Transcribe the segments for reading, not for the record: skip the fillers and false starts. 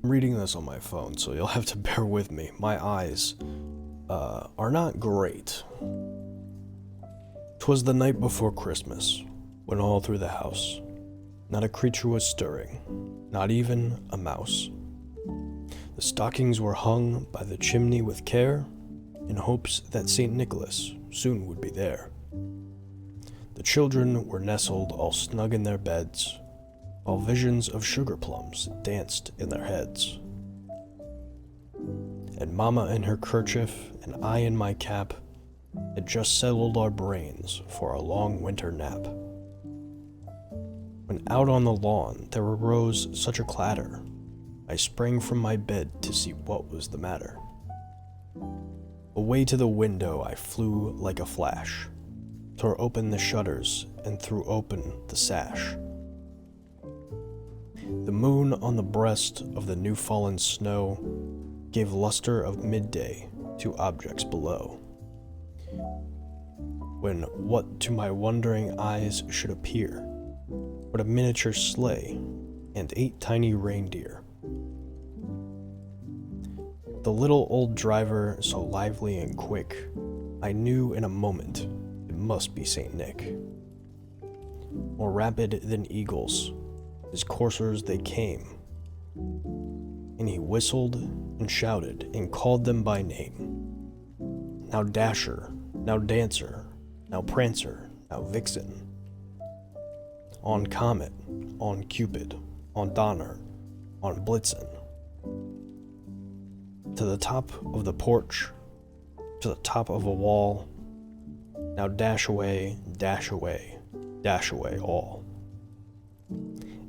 I'm reading this on my phone, so you'll have to bear with me. My eyes are not great. 'Twas the night before Christmas, when all through the house not a creature was stirring, not even a mouse. The stockings were hung by the chimney with care, in hopes that St. Nicholas soon would be there. The children were nestled all snug in their beds, while visions of sugar plums danced in their heads. And Mama in her kerchief and I in my cap had just settled our brains for a long winter nap. When out on the lawn there arose such a clatter, I sprang from my bed to see what was the matter. Away to the window I flew like a flash, tore open the shutters and threw open the sash. The moon on the breast of the new-fallen snow gave luster of midday to objects below, when what to my wondering eyes should appear but a miniature sleigh and 8 tiny reindeer. The little old driver, so lively and quick, I knew in a moment it must be Saint Nick. More rapid than eagles, his coursers they came, and he whistled and shouted and called them by name. Now Dasher, now Dancer, now Prancer, now Vixen. On Comet, on Cupid, on Donner, on Blitzen. To the top of the porch, to the top of a wall. Now dash away, dash away, dash away all.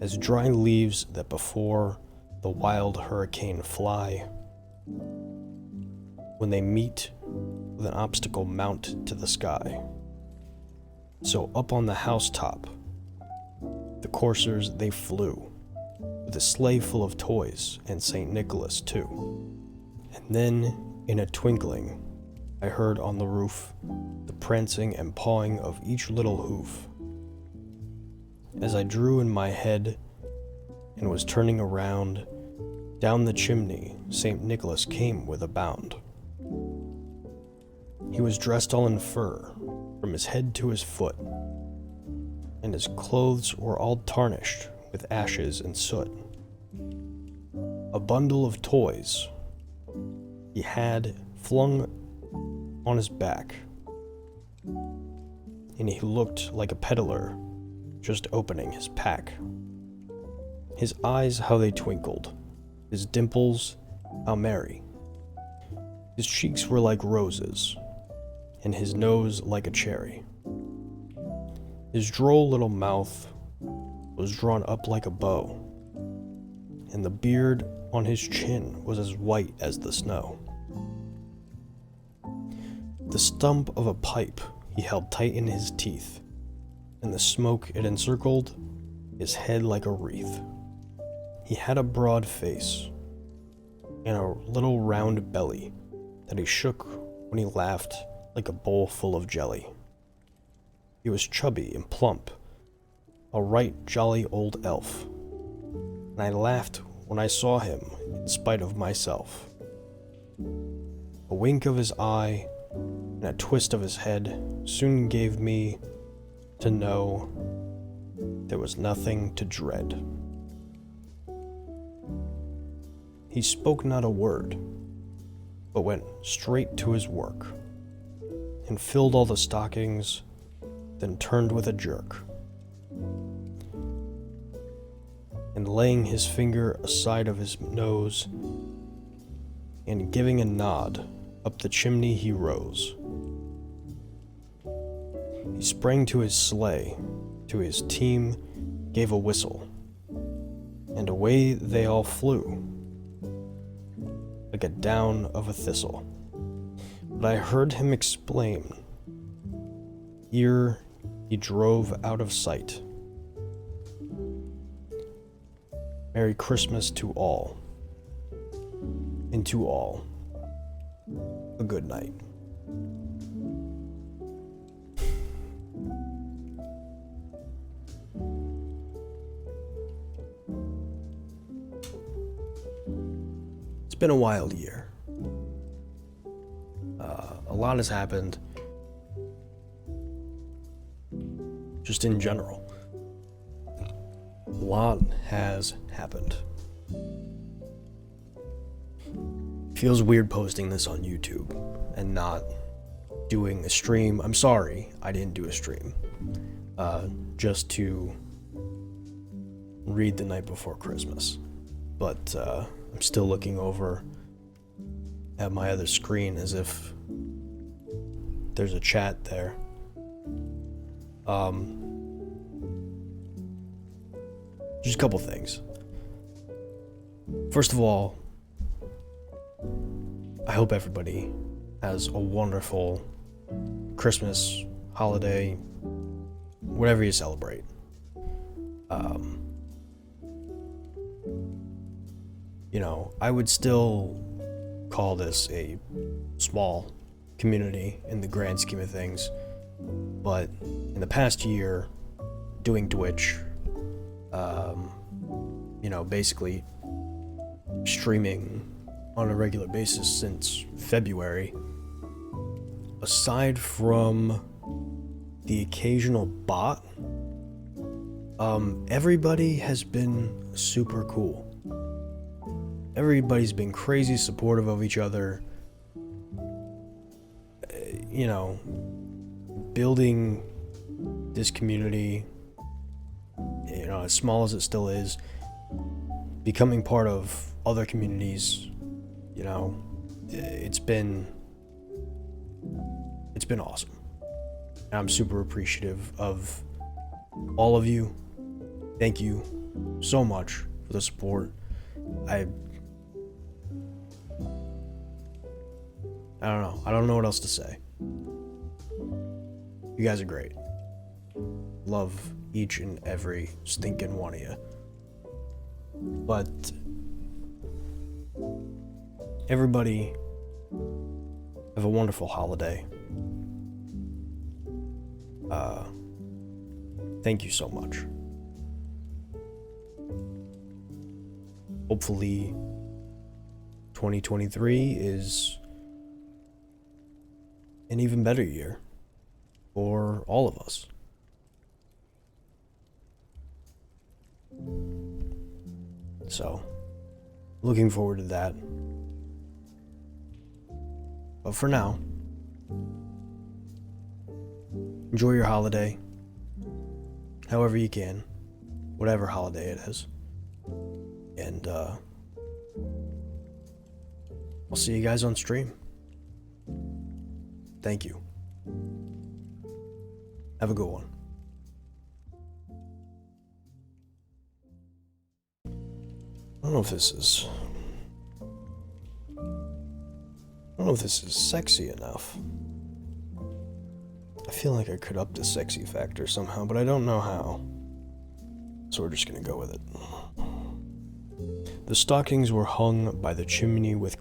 As dry leaves that before the wild hurricane fly, when they meet with an obstacle mount to the sky. So up on the housetop, the coursers they flew, with a sleigh full of toys and St. Nicholas too. And then, in a twinkling, I heard on the roof the prancing and pawing of each little hoof. As I drew in my head and was turning around, down the chimney St. Nicholas came with a bound. He was dressed all in fur, from his head to his foot, and his clothes were all tarnished with ashes and soot. A bundle of toys he had flung on his back, and he looked like a peddler just opening his pack. His eyes, how they twinkled, his dimples, how merry. His cheeks were like roses, and his nose like a cherry. His droll little mouth was drawn up like a bow, and the beard on his chin was as white as the snow. The stump of a pipe he held tight in his teeth, and the smoke it encircled his head like a wreath. He had a broad face, and a little round belly that he shook when he laughed like a bowl full of jelly. He was chubby and plump, a right jolly old elf, and I laughed when I saw him in spite of myself. A wink of his eye and a twist of his head soon gave me to know there was nothing to dread. He spoke not a word, but went straight to his work, and filled all the stockings, then turned with a jerk, and laying his finger aside of his nose, and giving a nod, up the chimney he rose. He sprang to his sleigh, to his team gave a whistle, and away they all flew, like a down of a thistle. But I heard him exclaim, ere he drove out of sight, Merry Christmas to all, and to all a good night. been a wild year. A lot has happened. Just in general. A lot has happened. Feels weird posting this on YouTube and not doing a stream. I'm sorry I didn't do a stream. Just to read the night before Christmas. But I'm still looking over at my other screen as if there's a chat there. Just a couple things. First of all, I hope everybody has a wonderful Christmas, holiday, whatever you celebrate. You know, I would still call this a small community in the grand scheme of things, but in the past year, doing Twitch, you know, basically streaming on a regular basis since February, aside from the occasional bot, everybody has been super cool. Everybody's been crazy supportive of each other. You know, building this community, you know, as small as it still is, becoming part of other communities, you know, it's been awesome. And I'm super appreciative of all of you. Thank you so much for the support. I don't know. I don't know what else to say. You guys are great. Love each and every stinking one of you. But everybody have a wonderful holiday. Thank you so much. Hopefully 2023 is an even better year for all of us. So, looking forward to that. But for now, enjoy your holiday, however you can, whatever holiday it is. And I'll see you guys on stream. Thank you. Have a good one. I don't know if this is sexy enough. I feel like I could up the sexy factor somehow, but I don't know how. So we're just gonna go with it. The stockings were hung by the chimney with